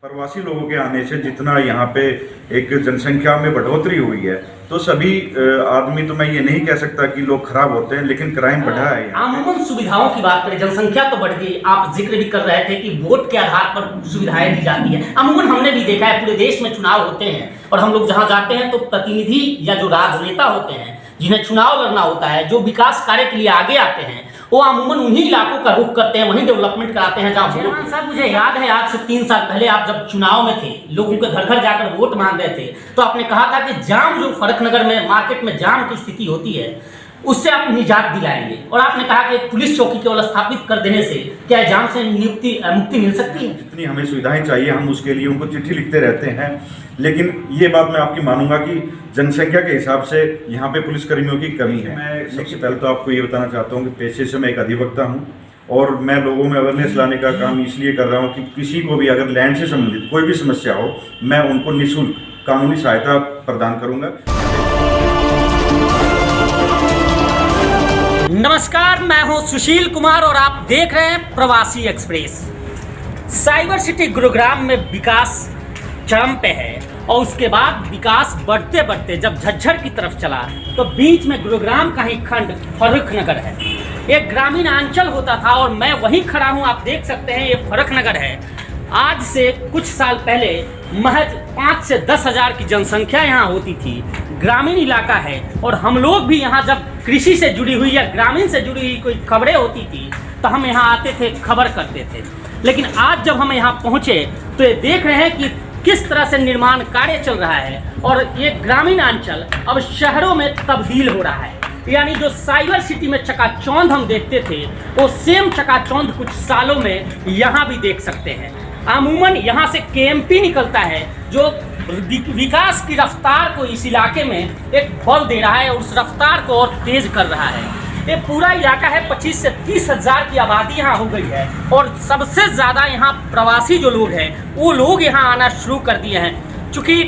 प्रवासी लोगों के आने से जितना यहाँ पे एक जनसंख्या में बढ़ोतरी हुई है, तो सभी आदमी, तो मैं ये नहीं कह सकता कि लोग खराब होते हैं, लेकिन क्राइम बढ़ा है। अमूमन सुविधाओं की बात करें, जनसंख्या तो बढ़ गई, आप जिक्र भी कर रहे थे कि वोट के आधार पर सुविधाएं दी जाती है। अमूमन हमने भी देखा है, पूरे देश में चुनाव होते हैं और हम लोग जहाँ जाते हैं तो प्रतिनिधि या जो राजनेता होते हैं जिन्हें चुनाव लड़ना होता है, जो विकास कार्य के लिए आगे आते हैं, वो अमूमन उन्हीं इलाकों का रुख करते हैं, वहीं डेवलपमेंट कराते हैं जहाँ। चेयरमैन साहब, मुझे याद है आज से 3 साल पहले आप जब चुनाव में थे, लोगों के घर घर जाकर वोट मांग रहे थे, तो आपने कहा था कि जाम, जो फर्रुखनगर में मार्केट में जाम की स्थिति होती है, उससे आप निजात दिलाएंगे। और आपने कहा कि पुलिस चौकी केवल स्थापित कर देने से क्या जाम से मुक्ति मिल सकती है? जितनी हमें सुविधाएं चाहिए हम उसके लिए उनको चिट्ठी लिखते रहते हैं, लेकिन ये बात मैं आपकी मानूंगा कि जनसंख्या के हिसाब से यहाँ पे पुलिसकर्मियों की कमी है। मैं सबसे पहले तो आपको ये बताना चाहता हूँ कि पेशे से मैं एक अधिवक्ता हूँ और मैं लोगों में अवेयरनेस लाने का काम इसलिए कर रहा हूँ कि किसी को भी अगर लैंड से संबंधित कोई भी समस्या हो, मैं उनको निःशुल्क कानूनी सहायता प्रदान करूँगा। नमस्कार, मैं हूं सुशील कुमार और आप देख रहे हैं प्रवासी एक्सप्रेस। साइबर सिटी गुरुग्राम में विकास चरम पे है और उसके बाद विकास बढ़ते बढ़ते जब झज्जर की तरफ चला तो बीच में गुरुग्राम का ही खंड फर्रुखनगर है। एक ग्रामीण अंचल होता था और मैं वहीं खड़ा हूं, आप देख सकते हैं, ये फर्रुखनगर है। आज से कुछ साल पहले महज 5 से 10 हज़ार की जनसंख्या यहाँ होती थी। ग्रामीण इलाका है और हम लोग भी यहाँ जब कृषि से जुड़ी हुई या ग्रामीण से जुड़ी हुई कोई खबरें होती थी तो हम यहाँ आते थे, खबर करते थे। लेकिन आज जब हम यहाँ पहुँचे तो ये देख रहे हैं कि किस तरह से निर्माण कार्य चल रहा है और ये ग्रामीण अंचल अब शहरों में तब्दील हो रहा है। यानी जो साइबर सिटी में चकाचौंध हम देखते थे, वो सेम चकाचौंध कुछ सालों में यहाँ भी देख सकते हैं। अमूमन यहाँ से केएमपी निकलता है जो विकास की रफ्तार को इस इलाके में एक बल दे रहा है और उस रफ्तार को और तेज कर रहा है। ये पूरा इलाका है, 25 से 30 हज़ार की आबादी यहाँ हो गई है और सबसे ज़्यादा यहाँ प्रवासी जो लोग हैं वो लोग यहाँ आना शुरू कर दिए हैं। चूँकि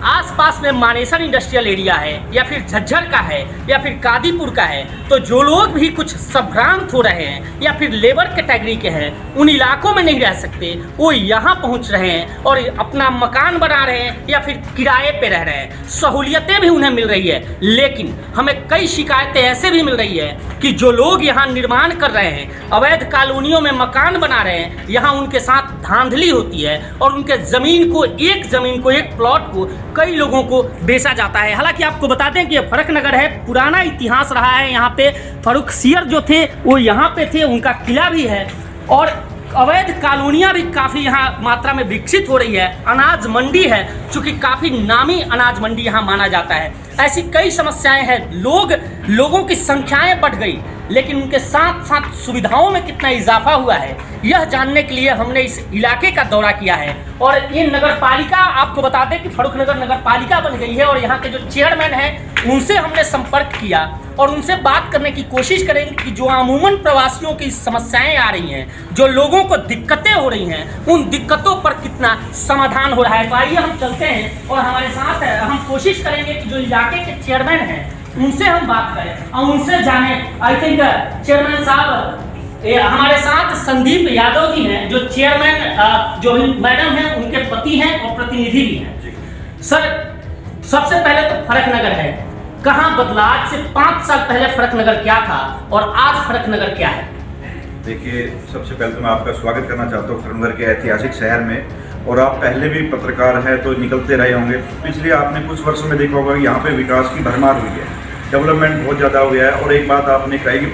आसपास में मानेसर इंडस्ट्रियल एरिया है या फिर झज्जर का है या फिर कादीपुर का है, तो जो लोग भी कुछ संभ्रांत हो रहे हैं या फिर लेबर कैटेगरी के हैं, उन इलाकों में नहीं रह सकते, वो यहाँ पहुँच रहे हैं और अपना मकान बना रहे हैं या फिर किराए पे रह रहे हैं। सहूलियतें भी उन्हें मिल रही है, लेकिन हमें कई शिकायतें ऐसे भी मिल रही है कि जो लोग यहाँ निर्माण कर रहे हैं, अवैध कॉलोनियों में मकान बना रहे हैं, यहाँ उनके साथ धांधली होती है और उनके ज़मीन को एक प्लॉट को कई लोगों को बेचा जाता है। हालांकि आपको बता दें कि ये फर्रुखनगर है, पुराना इतिहास रहा है। यहाँ पे फर्रुखसियर जो थे वो यहाँ पे थे, उनका किला भी है और अवैध कॉलोनियाँ भी काफ़ी यहाँ मात्रा में विकसित हो रही है। अनाज मंडी है, चूँकि काफ़ी नामी अनाज मंडी यहाँ माना जाता है। ऐसी कई समस्याएं हैं, लोगों की संख्याएं बढ़ गई, लेकिन उनके साथ साथ सुविधाओं में कितना इजाफा हुआ है, यह जानने के लिए हमने इस इलाके का दौरा किया है। और ये नगर पालिका, आपको बता दें कि फर्रुखनगर नगर पालिका बन गई है और यहाँ के जो चेयरमैन हैं उनसे हमने संपर्क किया और उनसे बात करने की कोशिश करेंगे कि जो अमूमन प्रवासियों की समस्याएं आ रही हैं, जो लोगों को दिक्कतें हो रही हैं, उन दिक्कतों पर कितना समाधान हो रहा है। तो आइए हम चलते हैं और हमारे साथ हम कोशिश करेंगे कि जो इलाके के चेयरमैन हैं उनसे हम बात करें और उनसे जाने। आई थिंक चेयरमैन साहब हमारे साथ संदीप यादव जी हैं, जो चेयरमैन जो मैडम हैं उनके पति हैं और प्रतिनिधि भी हैं। सर, सबसे पहले तो फर्रुखनगर है, कहाँ बदला? आज से 5 साल पहले फर्रुखनगर क्या था और आज फर्रुखनगर क्या है? देखिए, सबसे पहले तो मैं आपका स्वागत करना चाहता हूँ फर्रुखनगर के ऐतिहासिक शहर में। और आप पहले भी पत्रकार हैं तो निकलते रहे होंगे, पिछले आपने कुछ वर्षों में देखा होगा यहाँ पे विकास की भरमार हुई है, डेवलपमेंट बहुत ज़्यादा हुआ है। और एक बात आपने कही कि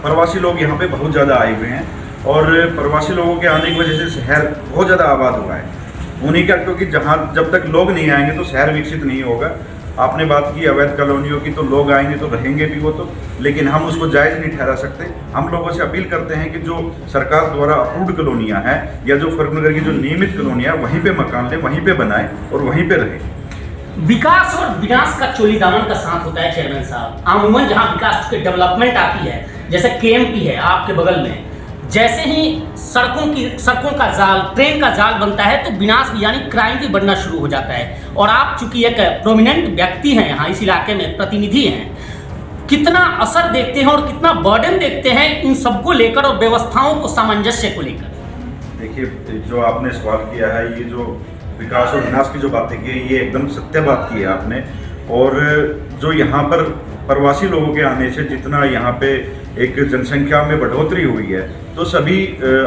प्रवासी लोग यहाँ पे बहुत ज़्यादा आए हुए हैं और प्रवासी लोगों के आने की वजह से शहर बहुत ज़्यादा आबाद हुआ है उन्हीं का, क्योंकि जब तक लोग नहीं आएंगे तो शहर विकसित नहीं होगा। आपने बात की अवैध कॉलोनियों की, तो लोग आएंगे तो रहेंगे भी वो तो, लेकिन हम उसको जायज़ नहीं ठहरा सकते। हम लोगों से अपील करते हैं कि जो सरकार द्वारा अप्रूव्ड कॉलोनियाँ हैं या जो फर्रुखनगर की जो नियमित कॉलोनियाँ, वहीं पे मकान लें, वहीं पे बनाएं और वहीं पे रहें। विकास और विनाश का चोली दामन का साथ होता है चेयरमैन साहब। अमूमन जहाँ विकास की डेवलपमेंट आती है, जैसे केएमपी है आपके बगल में, जैसे ही सड़कों का जाल, ट्रेन का जाल बनता है तो विनाश भी यानी क्राइम भी बढ़ना शुरू हो जाता है। और आप चूंकि एक प्रोमिनेंट व्यक्ति हैं यहाँ इस इलाके में, प्रतिनिधि हैं, कितना असर देखते हैं और कितना बर्डन देखते हैं इन सबको लेकर और व्यवस्थाओं को, सामंजस्य को लेकर? देखिए, जो आपने सवाल किया है, ये जो विकास और विनाश की जो बातें की है, ये एकदम सत्य बात की है आपने। और जो यहाँ पर प्रवासी लोगों के आने से जितना यहाँ पे एक जनसंख्या में बढ़ोतरी हुई है, तो सभी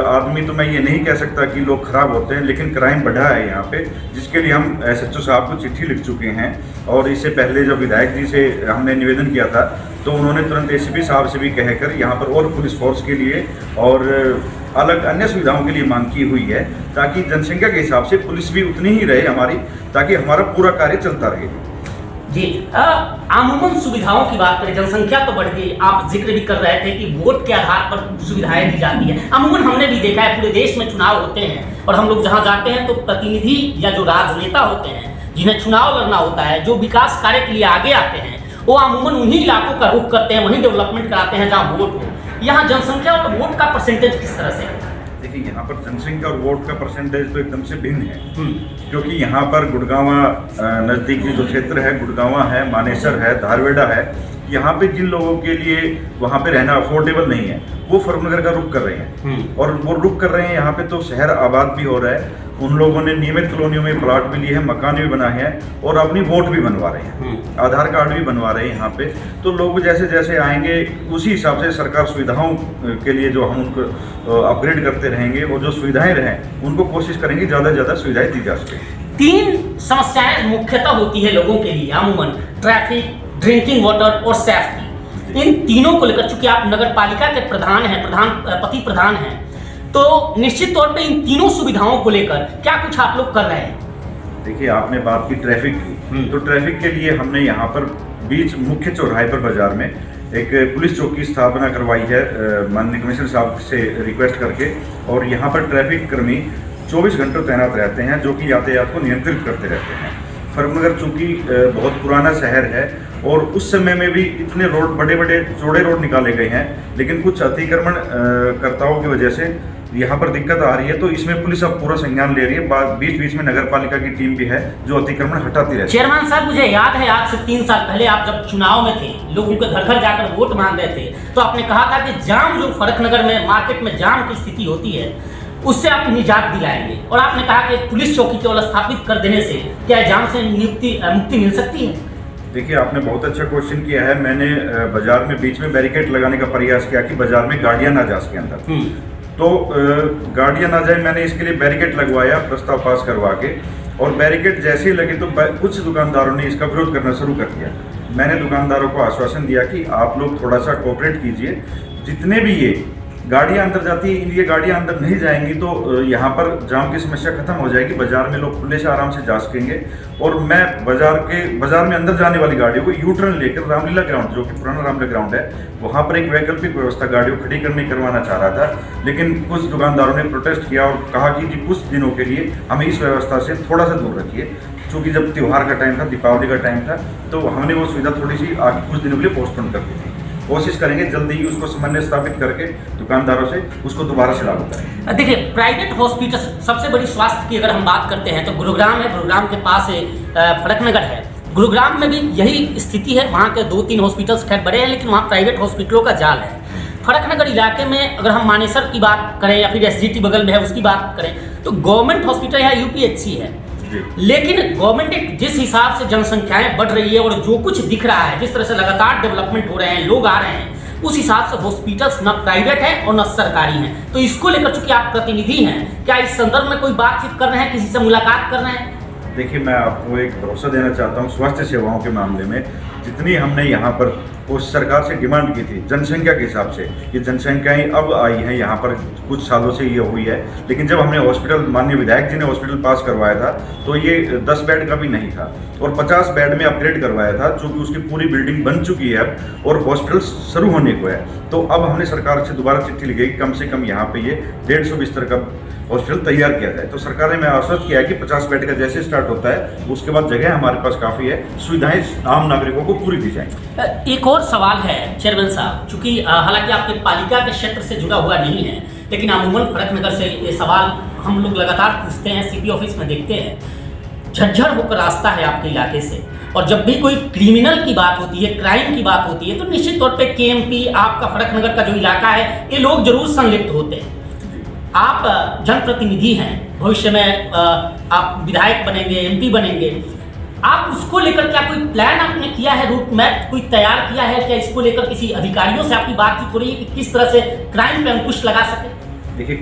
आदमी, तो मैं ये नहीं कह सकता कि लोग खराब होते हैं, लेकिन क्राइम बढ़ा है यहाँ पे, जिसके लिए हम SHO साहब को चिट्ठी लिख चुके हैं। और इससे पहले जब विधायक जी से हमने निवेदन किया था, तो उन्होंने तुरंत ACP साहब से भी कहकर यहाँ पर और पुलिस फोर्स के लिए और अलग अन्य सुविधाओं के लिए मांग की हुई है, ताकि जनसंख्या के हिसाब से पुलिस भी उतनी ही रहे हमारी, ताकि हमारा पूरा कार्य चलता रहे। जी, अमूमन सुविधाओं की बात करें, जनसंख्या तो बढ़ गई, आप जिक्र भी कर रहे थे कि वोट के आधार पर सुविधाएं दी जाती है। अमूमन हमने भी देखा है, पूरे देश में चुनाव होते हैं और हम लोग जहां जाते हैं तो प्रतिनिधि या जो राजनेता होते हैं, जिन्हें चुनाव लड़ना होता है, जो विकास कार्य के लिए आगे आते हैं, वो अमूमन उन्हीं इलाकों का रुख करते हैं, वहीं डेवलपमेंट कराते हैं जहाँ वोट हो। यहाँ जनसंख्या और वोट का परसेंटेज किस तरह से है? देखिए, यहाँ पर जनसंख्या और वोट का परसेंटेज तो एकदम से भिन्न है, क्योंकि यहाँ पर गुड़गांवा नज़दीकी जो क्षेत्र है, गुड़गांवा है, मानेसर है, धारवेड़ा है, यहाँ पे जिन लोगों के लिए वहाँ पे रहना अफोर्डेबल नहीं है, वो फॉर्मनगर का रुख कर रहे हैं। और वो रुख कर रहे हैं यहाँ पे, तो शहर आबाद भी हो रहा है, उन लोगों ने नियमित कॉलोनियों में प्लाट भी लिए हैं, मकान भी बनाए हैं और अपनी वोट भी बनवा रहे हैं, आधार कार्ड भी बनवा रहे हैं यहाँ पे। तो लोग जैसे जैसे आएंगे, उसी हिसाब से सरकार सुविधाओं के लिए जो हम उनको अपग्रेड करते रहेंगे, और जो सुविधाएं रहें उनको कोशिश करेंगे ज़्यादा से ज़्यादा सुविधाएं दी जा सके। 3 समस्याएं मुख्यतः होती है लोगों के लिए अमूमन: ट्रैफिक, ड्रिंकिंग वाटर और सेफ्टी। इन तीनों को लेकर, चूंकि आप नगर पालिका के प्रधान हैं, पति प्रधान हैं, तो निश्चित तौर पे इन तीनों सुविधाओं को लेकर क्या कुछ आप लोग कर रहे हैं? देखिए, आपने बात की ट्रैफिक की, तो ट्रैफिक के लिए हमने यहाँ पर बीच मुख्य चौराहे पर बाजार में एक पुलिस चौकी की स्थापना करवाई है, माननीय कमिश्नर साहब से रिक्वेस्ट करके। और यहाँ पर ट्रैफिक कर्मी 24 घंटों तैनात रहते हैं, जो कि यातायात को नियंत्रित करते रहते हैं। फर्रुखनगर चूँकि बहुत पुराना शहर है, और उस समय में भी इतने रोड, बड़े बड़े चौड़े रोड निकाले गए हैं, लेकिन कुछ अतिक्रमण कर्ताओं की वजह से यहाँ पर दिक्कत आ रही है। तो इसमें पुलिस अब पूरा संज्ञान ले रही है। बीच बीच में नगर पालिका की टीम भी है जो अतिक्रमण हटाती रहती है। चेयरमैन साहब, मुझे याद है आज से 3 साल पहले आप जब चुनाव में थे, लोगों के घर घर जाकर वोट मांग रहे थे, तो आपने कहा था कि जाम, जो फर्रुखनगर में मार्केट में जाम की स्थिति होती है, उससे आप निजात दिलाएंगे। और आपने कहा कि पुलिस चौकी केवल स्थापित कर देने से क्या जाम से मुक्ति मिल सकती है? देखिए, आपने बहुत अच्छा क्वेश्चन किया है। मैंने बाजार में बीच में बैरिकेड लगाने का प्रयास किया कि बाजार में गाड़ियां ना जा सके अंदर, तो गाड़ियां ना जाए, मैंने इसके लिए बैरिकेड लगवाया, प्रस्ताव पास करवा के। और बैरिकेड जैसे ही लगे तो कुछ दुकानदारों ने इसका विरोध करना शुरू कर दिया। मैंने दुकानदारों को आश्वासन दिया कि आप लोग थोड़ा सा कोऑपरेट कीजिए, जितने भी ये गाड़ियां अंदर जाती है, ये गाड़ियां अंदर नहीं जाएंगी तो यहाँ पर जाम की समस्या खत्म हो जाएगी, बाजार में लोग खुले से आराम से जा सकेंगे। और मैं बाजार में अंदर जाने वाली गाड़ियों को यू टर्न लेकर रामलीला ग्राउंड, जो कि पुराना रामलीला ग्राउंड है, वहाँ पर एक वैकल्पिक व्यवस्था गाड़ियों खड़ी करवाना चाह रहा था। लेकिन कुछ दुकानदारों ने प्रोटेस्ट किया और कहा कि जी कुछ दिनों के लिए हमें इस व्यवस्था से थोड़ा सा दूर रखिए। चूँकि जब त्यौहार का टाइम था, दीपावली का टाइम था, तो हमने वो सुविधा थोड़ी सी आगे कुछ दिनों के लिए पोस्टपोन कर दी थी। कोशिश करेंगे जल्दी ही उसको समन्वय स्थापित करके दुकानदारों से उसको दोबारा से लागू करें। देखिए, प्राइवेट हॉस्पिटल, सबसे बड़ी स्वास्थ्य की अगर हम बात करते हैं तो गुरुग्राम है, गुरुग्राम के पास फर्रुखनगर है। गुरुग्राम में भी यही स्थिति है, वहाँ के 2-3 हॉस्पिटल्स खैर बड़े हैं, लेकिन वहाँ प्राइवेट हॉस्पिटलों का जाल है। फर्रुखनगर इलाके में अगर हम मानेसर की बात करें या फिर SGT बगल में है उसकी बात करें, तो गवर्नमेंट हॉस्पिटल या UPHC है, लेकिन गवर्नमेंट जिस हिसाब से जनसंख्याएं बढ़ रही है और जो कुछ दिख रहा है, जिस तरह से लगातार डेवलपमेंट हो रहे हैं, लोग आ रहे हैं, उस हिसाब से हॉस्पिटल्स न प्राइवेट है और न सरकारी हैं। तो इसको लेकर चूंकि आप प्रतिनिधि हैं, क्या इस संदर्भ में कोई बातचीत कर रहे हैं, किसी से मुलाकात कर रहे हैं? देखिए, मैं आपको एक भरोसा देना चाहता हूँ, स्वास्थ्य सेवाओं के मामले में जितनी हमने यहाँ पर उस सरकार से डिमांड की थी जनसंख्या के हिसाब से, ये जनसंख्याएं अब आई हैं यहाँ पर, कुछ सालों से ये हुई है। लेकिन जब हमने हॉस्पिटल, माननीय विधायक जी ने हॉस्पिटल पास करवाया था, तो ये 10 बेड का भी नहीं था और 50 बेड में अपग्रेड करवाया था, चूँकि उसकी पूरी बिल्डिंग बन चुकी है अब और हॉस्पिटल शुरू होने को है। तो अब हमने सरकार से दोबारा चिट्ठी लिखी कि कम से कम यहाँ पे ये 150 बिस्तर का हॉस्पिटल तैयार किया जाए। तो सरकार ने मैं आश्वस्त किया है कि 50 बेड का जैसे स्टार्ट होता है उसके बाद जगह हमारे पास काफ़ी है, सुविधाएं आम नागरिकों को पूरी दी जाएंगी। एक और सवाल है चेयरमैन साहब, चूंकि हालांकि आपके पालिका के क्षेत्र से जुड़ा हुआ नहीं है, लेकिन अमूमन फर्रुखनगर से ये सवाल हम लोग लगातार पूछते हैं, CP ऑफिस में देखते हैं, झज्जर होकर रास्ता है आपके इलाके से, और जब भी कोई क्रिमिनल की बात होती है, क्राइम की बात होती है, तो निश्चित तौर पे KMP, आपका फर्रुखनगर का जो इलाका है, ये लोग जरूर संलिप्त होते हैं। आप जनप्रतिनिधि हैं, भविष्य में आप विधायक बनेंगे, एमपी बनेंगे, आप उसको लेकर क्या कोई प्लान आपने किया है, रूट मैप कोई तैयार किया है क्या? इसको लेकर किसी अधिकारियों से आपकी बातचीत हो रही है कि किस तरह से क्राइम पे अंकुश लगा सके? देखिए,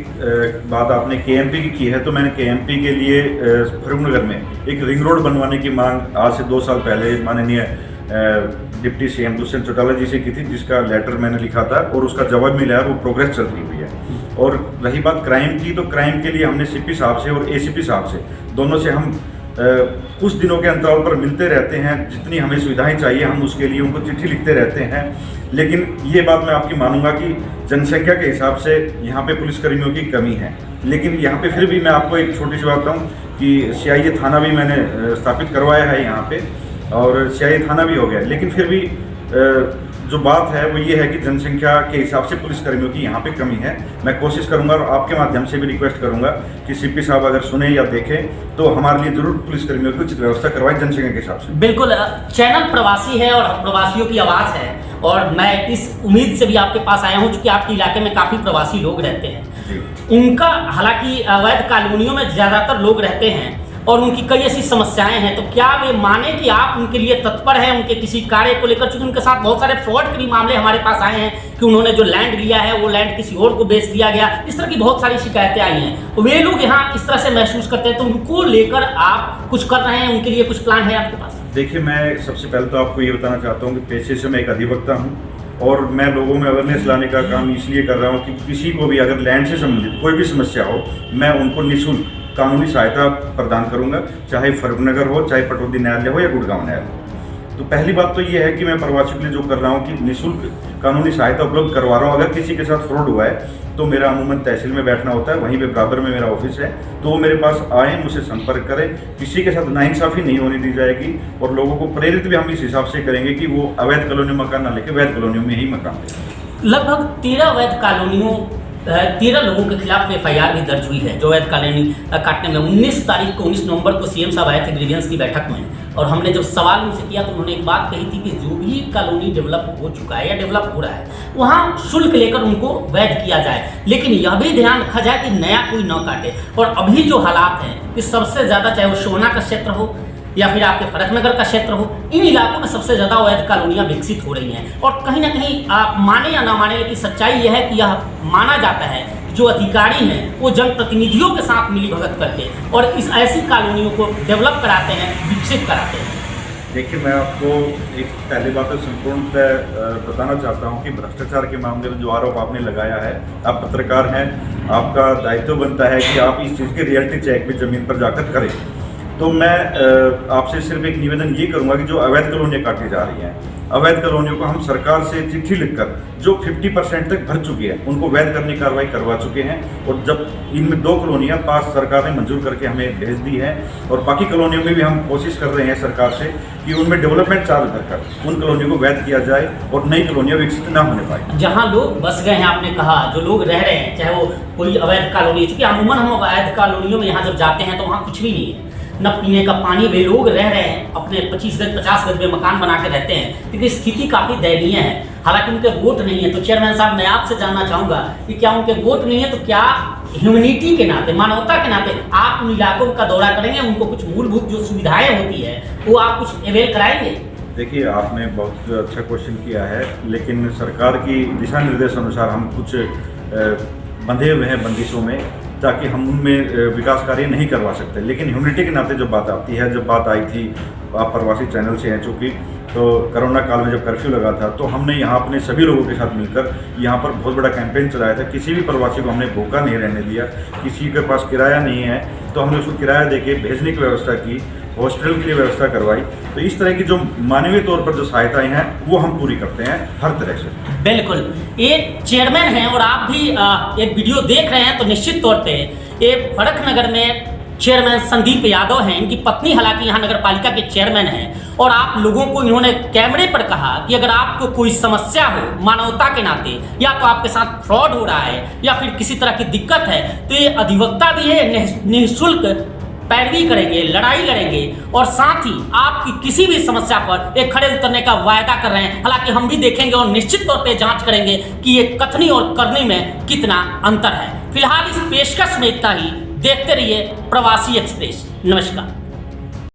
बात आपने केएमपी की है, तो मैंने केएमपी के लिए फरूखनगर में एक रिंग रोड बनवाने की मांग आज से 2 साल पहले माननीय डिप्टी सीएम दुष्यंत चौटाला जी से की थी, जिसका लेटर मैंने लिखा था और उसका जवाब मिला है, वो प्रोग्रेस चल रही हुई है। और रही बात क्राइम की, तो क्राइम के लिए हमने सीपी साहब से और एसीपी साहब से, दोनों से हम कुछ दिनों के अंतराल पर मिलते रहते हैं। जितनी हमें सुविधाएं चाहिए हम उसके लिए उनको चिट्ठी लिखते रहते हैं। लेकिन ये बात मैं आपकी मानूंगा कि जनसंख्या के हिसाब से यहाँ पे पुलिसकर्मियों की कमी है। लेकिन यहाँ पे फिर भी मैं आपको एक छोटी सी बात बताऊँ कि सीआईए थाना भी मैंने स्थापित करवाया है यहाँ पे, और सीआईए थाना भी हो गया। लेकिन फिर भी जो बात है वो ये है कि जनसंख्या के हिसाब से पुलिसकर्मियों की यहाँ पे कमी है। मैं कोशिश करूंगा और आपके माध्यम से भी रिक्वेस्ट करूंगा कि सीपी साहब अगर सुने या देखें तो हमारे लिए जरूर पुलिसकर्मियों की उचित व्यवस्था करवाएं जनसंख्या के हिसाब से। बिल्कुल, चैनल प्रवासी है और प्रवासियों की आवाज़ है, और मैं इस उम्मीद से भी आपके पास आया हूँ क्योंकि आपके इलाके में काफ़ी प्रवासी लोग रहते हैं। उनका हालांकि अवैध कॉलोनियों में ज़्यादातर लोग रहते हैं और उनकी कई ऐसी समस्याएं हैं, तो क्या वे माने कि आप उनके लिए तत्पर हैं उनके किसी कार्य को लेकर? चूंकि उनके साथ बहुत सारे फ्रॉड के भी मामले हमारे पास आए हैं कि उन्होंने जो लैंड लिया है वो लैंड किसी और को बेच दिया गया, इस तरह की बहुत सारी शिकायतें आई हैं। तो वे लोग यहाँ इस तरह से महसूस करते हैं, तो उनको लेकर आप कुछ कर रहे हैं, उनके लिए कुछ प्लान है आपके पास? देखिए, मैं सबसे पहले तो आपको ये बताना चाहता हूँ कि पेशे से मैं एक अधिवक्ता हूँ और मैं लोगों में अवेयरनेस लाने का काम इसलिए कर रहा हूँ कि किसी को भी अगर लैंड से संबंधित कोई भी समस्या हो, मैं उनको निःशुल्क कानूनी सहायता प्रदान करूंगा, चाहे फरूखनगर हो, चाहे पटौदी न्यायालय हो या गुड़गांव न्यायालय हो। तो पहली बात तो ये है कि मैं प्रवासियों के लिए जो कर रहा हूँ कि निःशुल्क कानूनी सहायता उपलब्ध करवा रहा हूँ। अगर किसी के साथ फ्रॉड हुआ है तो मेरा अमूमन तहसील में बैठना होता है, वहीं पे बराबर में मेरा ऑफिस है, तो वो मेरे पास आए, मुझसे संपर्क करें। किसी के साथ नाइंसाफ़ी नहीं होने दी जाएगी और लोगों को प्रेरित भी हम इस हिसाब से करेंगे कि वो अवैध कॉलोनी मकान ना लेके वैध कॉलोनियों में ही मकान लें। लगभग 13 अवैध कॉलोनियों 13 लोगों के खिलाफ एफआईआर भी दर्ज हुई है जो अवैध कॉलोनी काटने में। 19 तारीख को 19 नवंबर को सीएम साहब आए थे ग्रीवियंस की बैठक में, और हमने जब सवाल उनसे किया तो उन्होंने एक बात कही थी कि जो भी कॉलोनी डेवलप हो चुका है या डेवलप हो रहा है वहाँ शुल्क लेकर उनको वैध किया जाए, लेकिन यह भी ध्यान रखा जाए कि नया कोई न काटे। और अभी जो हालात हैं कि सबसे ज़्यादा, चाहे वो सोना का क्षेत्र हो या फिर आपके फरूखनगर का क्षेत्र हो, इन इलाकों में सबसे ज़्यादा अवैध कॉलोनियाँ विकसित हो रही हैं। और कहीं ना कहीं आप माने या ना माने, लेकिन सच्चाई यह है कि यह माना जाता है जो अधिकारी हैं वो जनप्रतिनिधियों के साथ मिली भगत करके और इस ऐसी कॉलोनियों को डेवलप कराते हैं, विकसित कराते हैं। देखिए, मैं आपको एक पहली बात तो संपूर्णतः बताना चाहता हूं कि भ्रष्टाचार के मामले में जो आरोप आपने लगाया है, आप पत्रकार हैं, आपका दायित्व बनता है कि आप इस चीज़ की रियलिटी चेक भी ज़मीन पर जाकर करें। तो मैं आपसे सिर्फ एक निवेदन ये करूंगा कि जो अवैध कॉलोनियाँ काटी जा रही हैं, अवैध कॉलोनियों को हम सरकार से चिट्ठी लिखकर जो 50% तक भर चुकी है उनको वैध करने की कार्रवाई करवा चुके हैं। और जब इनमें 2 कॉलोनियाँ पास सरकार ने मंजूर करके हमें भेज दी है, और बाकी कॉलोनियों में भी हम कोशिश कर रहे हैं सरकार से कि उनमें डेवलपमेंट चार्ज भरकर उन कॉलोनियों को वैध किया जाए और नई कॉलोनियाँ विकसित ना होने पाए। जहाँ लोग बस गए हैं, आपने कहा जो लोग रह रहे हैं, चाहे वो कोई अवैध कॉलोनी, चूँकि अमूमन हम अवैध कॉलोनियों में यहाँ जब जाते हैं तो वहाँ कुछ भी नहीं है, न पीने का पानी। वे लोग रह रहे हैं अपने 25 गज 50 गज में मकान बना के रहते हैं, क्योंकि स्थिति काफ़ी दयनीय है। हालांकि उनके वोट नहीं है। तो चेयरमैन साहब, मैं आपसे जानना चाहूँगा कि क्या उनके वोट नहीं है तो क्या ह्यूमैनिटी के नाते, मानवता के नाते आप उन इलाकों का दौरा करेंगे, उनको कुछ मूलभूत जो सुविधाएँ होती है वो आप कुछ अवेल कराएंगे? देखिए, आपने बहुत अच्छा क्वेश्चन किया है, लेकिन सरकार की दिशा निर्देश अनुसार हम कुछ बंधे हुए हैं बंदिशों में, ताकि हम उनमें विकास कार्य नहीं करवा सकते। लेकिन ह्यूमैनिटी के नाते जब बात आती है, जब बात आई थी, आप प्रवासी चैनल से हैं चूँकि, तो कोरोना काल में जब कर्फ्यू लगा था तो हमने यहाँ अपने सभी लोगों के साथ मिलकर यहाँ पर बहुत बड़ा कैंपेन चलाया था। किसी भी प्रवासी को हमने भूखा नहीं रहने दिया। किसी के पास किराया नहीं है तो हमने उसको किराया देके भेजने की व्यवस्था की, हॉस्टल की व्यवस्था करवाई। तो इस तरह की जो मानवीय तौर पर जो सहायताएं हैं वो हम पूरी करते हैं हर तरह से। बिल्कुल, ये चेयरमैन हैं और आप भी एक वीडियो देख रहे हैं तो निश्चित तौर पे ये फरूखनगर में चेयरमैन संदीप यादव हैं। इनकी पत्नी हालांकि यहाँ नगर पालिका के चेयरमैन हैं, और आप लोगों को इन्होंने कैमरे पर कहा कि अगर आपको कोई समस्या हो मानवता के नाते, या तो आपके साथ फ्रॉड हो रहा है या फिर किसी तरह की दिक्कत है, तो ये अधिवक्ता भी है, निःशुल्क पैरवी करेंगे, लड़ाई लड़ेंगे, और साथ ही आपकी किसी भी समस्या पर एक खड़े उतरने का वायदा कर रहे हैं। हालांकि हम भी देखेंगे और निश्चित तौर पे जांच करेंगे कि ये कथनी और करनी में कितना अंतर है। फिलहाल इस पेशकश में इतना ही। देखते रहिए प्रवासी एक्सप्रेस। नमस्कार।